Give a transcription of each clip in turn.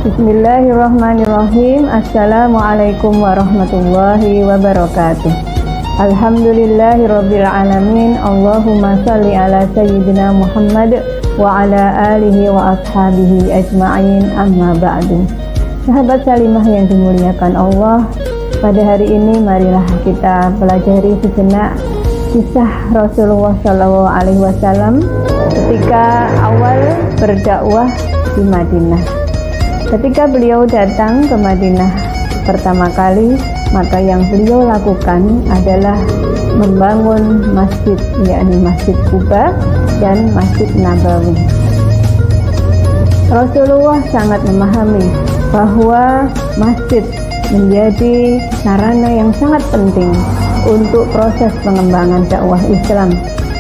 Bismillahirrahmanirrahim. Assalamualaikum warahmatullahi wabarakatuh. Alhamdulillahirabbil alamin. Allahumma shalli ala sayyidina Muhammad wa ala alihi wa ashabihi ajma'in, amma ba'du. Sahabat salimah yang dimuliakan Allah, pada hari ini marilah kita pelajari sejenak kisah Rasulullah SAW ketika awal berdakwah di Madinah. Ketika beliau datang ke Madinah pertama kali, maka yang beliau lakukan adalah membangun masjid, yakni Masjid Quba dan Masjid Nabawi. Rasulullah sangat memahami bahwa masjid menjadi sarana yang sangat penting untuk proses pengembangan dakwah Islam.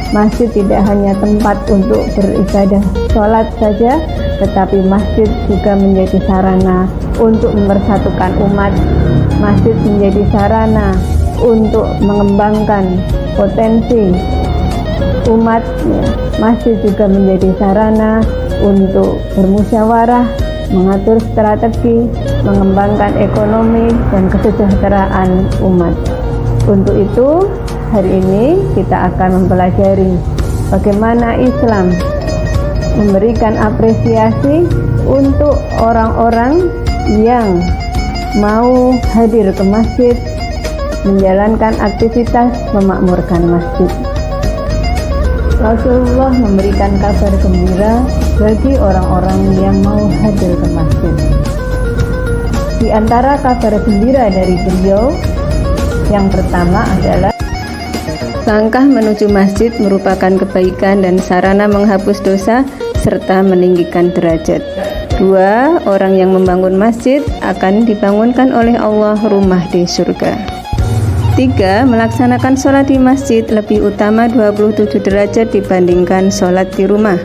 Masjid tidak hanya tempat untuk beribadah sholat saja, tetapi masjid juga menjadi sarana untuk mempersatukan umat. Masjid menjadi sarana untuk mengembangkan potensi umat. Masjid juga menjadi sarana untuk bermusyawarah, mengatur strategi, mengembangkan ekonomi dan kesejahteraan umat. Untuk itu, hari ini kita akan mempelajari bagaimana Islam memberikan apresiasi untuk orang-orang yang mau hadir ke masjid, menjalankan aktivitas memakmurkan masjid. Rasulullah memberikan kabar gembira bagi orang-orang yang mau hadir ke masjid. Di antara kabar gembira dari beliau, yang pertama adalah langkah menuju masjid merupakan kebaikan dan sarana menghapus dosa serta meninggikan derajat. 2. Orang yang membangun masjid akan dibangunkan oleh Allah rumah di surga. 3. Melaksanakan sholat di masjid lebih utama 27 derajat dibandingkan sholat di rumah.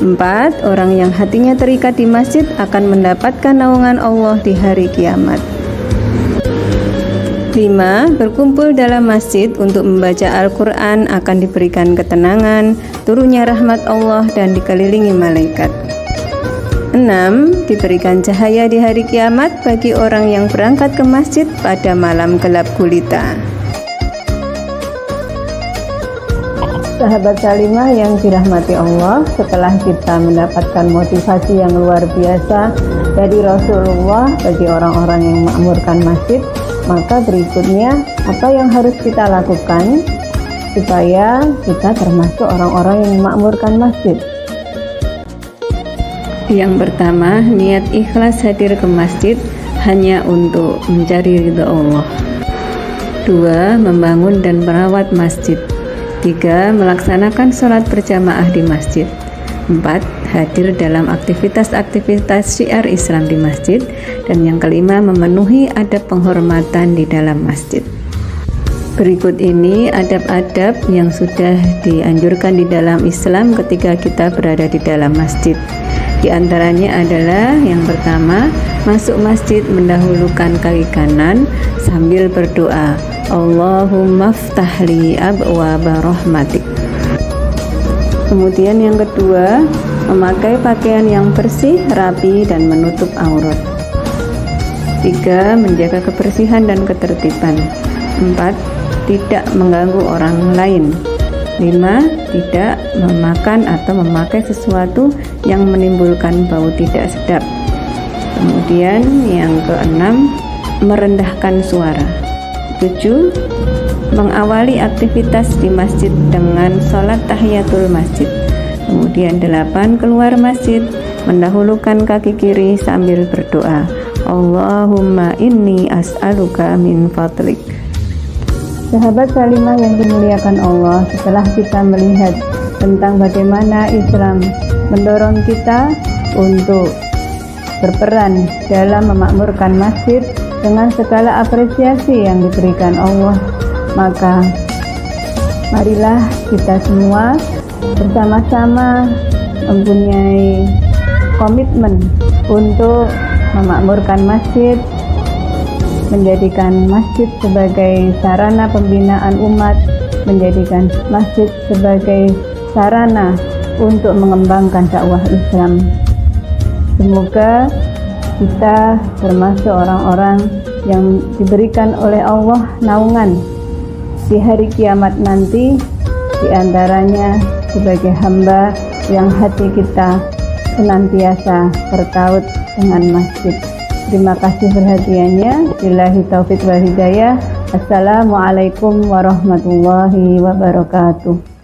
4. Orang yang hatinya terikat di masjid akan mendapatkan naungan Allah di hari kiamat. 5. Berkumpul dalam masjid untuk membaca Al-Quran akan diberikan ketenangan, turunnya rahmat Allah dan dikelilingi malaikat. 6. Diberikan cahaya di hari kiamat bagi orang yang berangkat ke masjid pada malam gelap gulita. Sahabat salimah yang dirahmati Allah, setelah kita mendapatkan motivasi yang luar biasa dari Rasulullah bagi orang-orang yang memakmurkan masjid, maka berikutnya apa yang harus kita lakukan supaya kita termasuk orang-orang yang memakmurkan masjid? Yang pertama, niat ikhlas hadir ke masjid hanya untuk mencari ridha Allah. 2. Membangun dan merawat masjid. 3. Melaksanakan sholat berjamaah di masjid. 4. Hadir dalam aktivitas-aktivitas syiar Islam di masjid. Dan yang kelima, memenuhi adab penghormatan di dalam masjid. Berikut ini adab-adab yang sudah dianjurkan di dalam Islam ketika kita berada di dalam masjid. Di antaranya adalah yang pertama, masuk masjid mendahulukan kaki kanan sambil berdoa, Allahumma ftahli abwaaba rahmatik. Kemudian yang kedua, memakai pakaian yang bersih, rapi, dan menutup aurat. 3. Menjaga kebersihan dan ketertiban. 4. Tidak mengganggu orang lain. 5. Tidak memakan atau memakai sesuatu yang menimbulkan bau tidak sedap. Kemudian yang keenam, merendahkan suara. 7. Mengawali aktivitas di masjid dengan sholat tahiyatul masjid. Kemudian 8. Keluar masjid mendahulukan kaki kiri sambil berdoa, Allahumma inni as'aluka min fadlik. Sahabat salimah yang dimuliakan Allah, setelah kita melihat tentang bagaimana Islam mendorong kita untuk berperan dalam memakmurkan masjid dengan segala apresiasi yang diberikan Allah, maka marilah kita semua bersama-sama mempunyai komitmen untuk memakmurkan masjid, menjadikan masjid sebagai sarana pembinaan umat, menjadikan masjid sebagai sarana untuk mengembangkan dakwah Islam. Semoga kita termasuk orang-orang yang diberikan oleh Allah naungan di hari kiamat nanti, di antaranya sebagai hamba yang hati kita senantiasa bertaut dengan masjid. Terima kasih perhatiannya. Billahi taufik wal hidayah. Assalamualaikum warahmatullahi wabarakatuh.